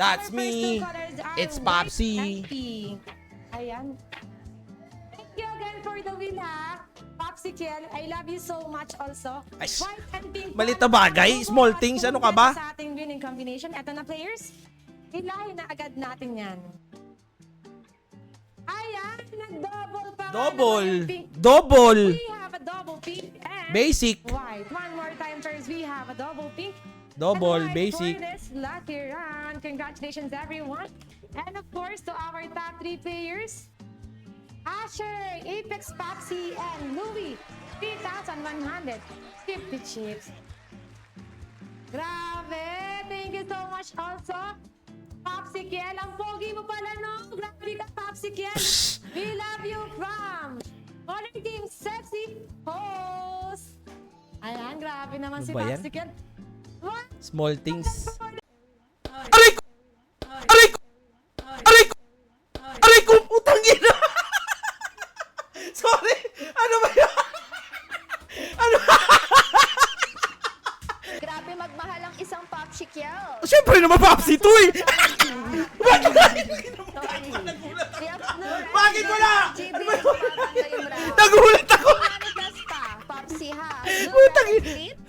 That's Our first me. two colors are It's white Popsy. and pink. Ayan. Thank you again for the win, ha? Popsicle, I love you so much also. Ay, White and pink. malit na bagay, small things, ano ka ba? Sa ating winning combination. Eto na, players. Hilahin na agad natin yan. Ayan, nag-double pa. nga Double. naman yung pink. Double. We have a double pink and Basic. white. One more time, first. We have a double pink. Double, and white basic. for this lucky round. Congratulations, everyone. And of course, to our top 3 players, Asher, Apex Popsy, and Louie, 3,150 chips. Grabe! Thank you so much also. Popsicle, ang pogi mo pala, no? Grabe ka, Popsicle. We love you from Honor Team Sexy Host. Ayan, grabe naman si Ano ba yan? Popsicle. What? Small things. Aray ko! Aray ko! Aray ko! Aray ko! Putang ina! Sorry! Ano ba yan? Ano? Grabe magmahal ang isang popsicle. Siyempre naman Popsy to eh! Bakit? Bakit wala? GB, parang ngayong round. Nagulat ako! Manitas pa, Popsi ha. Putang Look ina! at it.